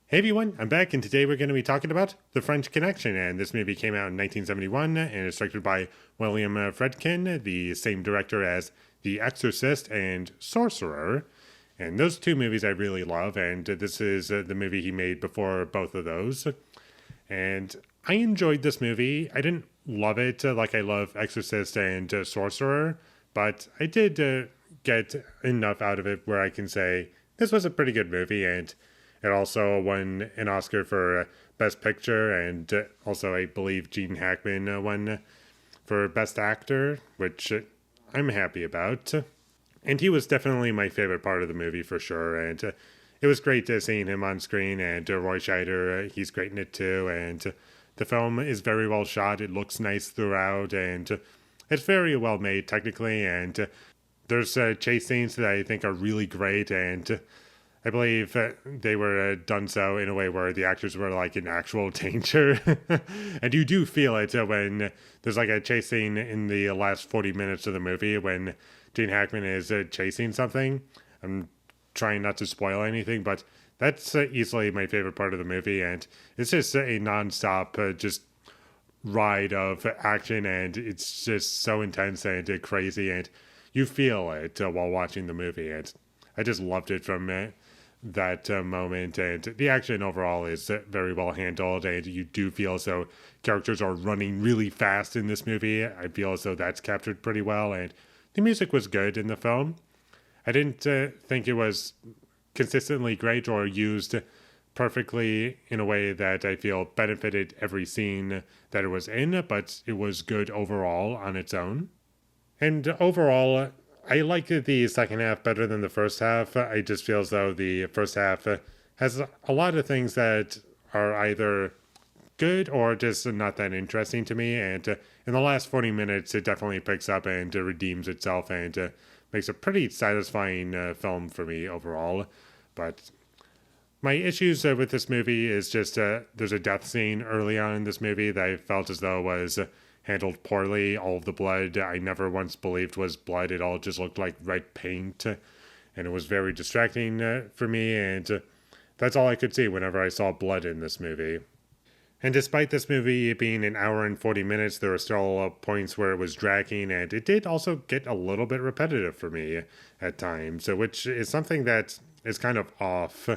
Hey everyone, I'm back, and today we're going to be talking about The French Connection. And this movie came out in 1971 and is directed by William Friedkin, the same director as The Exorcist and Sorcerer. And those two movies I really love, and this is the movie he made before both of those. And I enjoyed this movie. I didn't love it like I love Exorcist and Sorcerer, but I did get enough out of it where I can say this was a pretty good movie, and it also won an Oscar for Best Picture, and also I believe Gene Hackman won for Best Actor, which I'm happy about. And he was definitely my favorite part of the movie for sure, and it was great seeing him on screen, and Roy Scheider, he's great in it too, and the film is very well shot, it looks nice throughout, and it's very well made technically, and there's chase scenes that I think are really great, and I believe they were done so in a way where the actors were like in actual danger. And you do feel it when there's like a chase scene in the last 40 minutes of the movie when Gene Hackman is chasing something. I'm trying not to spoil anything, but that's easily my favorite part of the movie. And it's just a nonstop, just ride of action, and it's just so intense and crazy, and you feel it while watching the movie. And I just loved it from that moment, and the action overall is very well handled, and you do feel as though characters are running really fast in this movie. I feel as though that's captured pretty well, and the music was good in the film. I didn't think it was consistently great or used perfectly in a way that I feel benefited every scene that it was in, but it was good overall on its own. And overall, I like the second half better than the first half. I just feel as though the first half has a lot of things that are either good or just not that interesting to me. And in the last 40 minutes, it definitely picks up and redeems itself and makes a pretty satisfying film for me overall. But my issues with this movie is just there's a death scene early on in this movie that I felt as though was handled poorly. All of the blood I never once believed was blood. It all just looked like red paint, and it was very distracting for me, and that's all I could see whenever I saw blood in this movie. And despite this movie being an hour and 40 minutes, there were still points where it was dragging, and it did also get a little bit repetitive for me at times, which is something that is kind of off,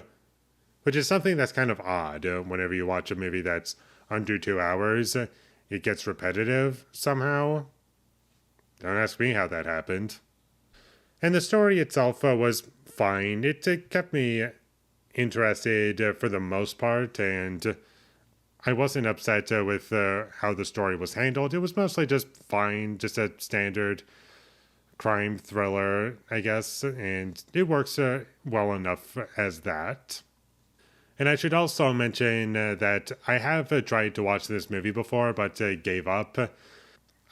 which is something that's kind of odd whenever you watch a movie that's under 2 hours. It gets repetitive somehow. Don't ask me how that happened. And the story itself was fine. It kept me interested for the most part, and I wasn't upset with how the story was handled. It was mostly just fine, just a standard crime thriller, I guess, and it works well enough as that. And I should also mention that I have tried to watch this movie before, but gave up.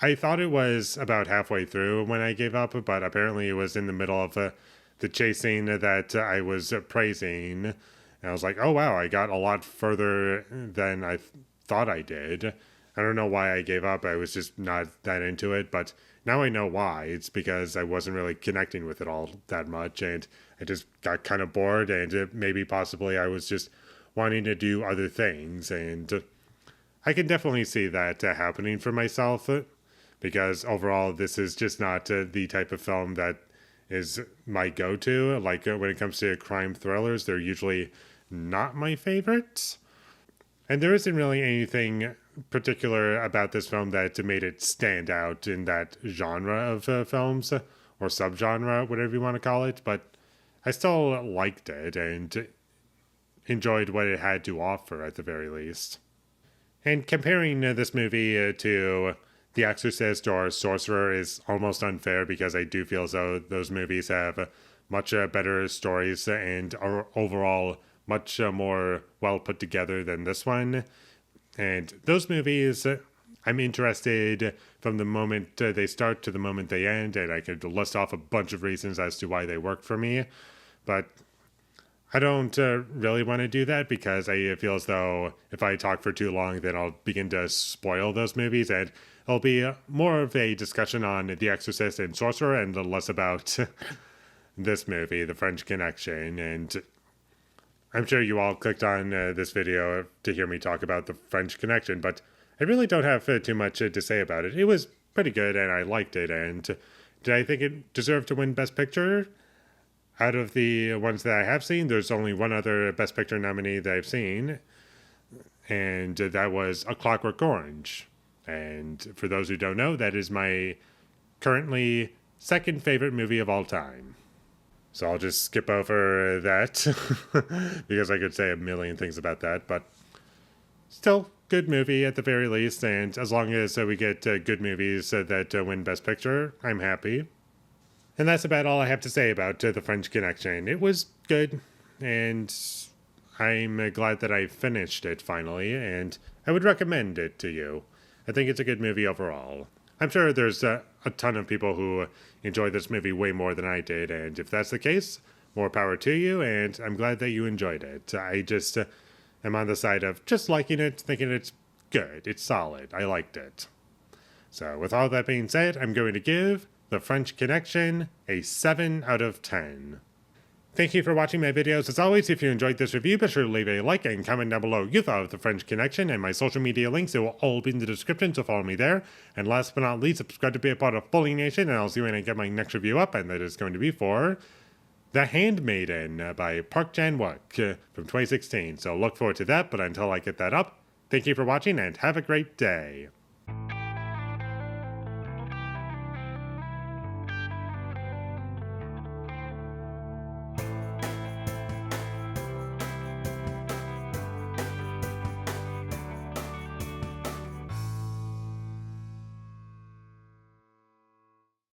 I thought it was about halfway through when I gave up, but apparently it was in the middle of the chase scene that I was praising. And I was like, oh wow, I got a lot further than I thought I did. I don't know why I gave up. I was just not that into it, but now I know why. It's because I wasn't really connecting with it all that much, and I just got kind of bored, and maybe possibly I was just wanting to do other things, and I can definitely see that happening for myself, because overall this is just not the type of film that is my go-to. Like when it comes to crime thrillers, they're usually not my favorites. And there isn't really anything particular about this film that made it stand out in that genre of films, or subgenre, whatever you want to call it, but I still liked it and enjoyed what it had to offer at the very least. And comparing this movie to The Exorcist or Sorcerer is almost unfair, because I do feel as though those movies have much better stories and are overall much more well put together than this one. And those movies, I'm interested from the moment they start to the moment they end, and I could list off a bunch of reasons as to why they work for me. But I don't really want to do that, because I feel as though if I talk for too long, then I'll begin to spoil those movies, and it'll be more of a discussion on The Exorcist and Sorcerer and less about this movie, The French Connection. And I'm sure you all clicked on this video to hear me talk about the French Connection, but I really don't have too much to say about it. It was pretty good and I liked it. And did I think it deserved to win Best Picture? Out of the ones that I have seen, there's only one other Best Picture nominee that I've seen, and that was A Clockwork Orange. And for those who don't know, that is my currently second favorite movie of all time. So I'll just skip over that because I could say a million things about that, but still good movie at the very least. And as long as we get good movies that win Best Picture, I'm happy. And that's about all I have to say about The French Connection. It was good, and I'm glad that I finished it finally, and I would recommend it to you. I think it's a good movie overall. I'm sure there's a ton of people who enjoy this movie way more than I did, and if that's the case, more power to you, and I'm glad that you enjoyed it. I just am on the side of just liking it, thinking it's good, it's solid, I liked it. So with all that being said, I'm going to give The French Connection a 7 out of 10. Thank you for watching my videos. As always, if you enjoyed this review, be sure to leave a like and comment down below what you thought of The French Connection, and my social media links, they will all be in the description, so follow me there. And last but not least, subscribe to be a part of Foley Nation, and I'll see you when I get my next review up, and that is going to be for The Handmaiden by Park Chan-wook from 2016. So look forward to that, but until I get that up, thank you for watching and have a great day.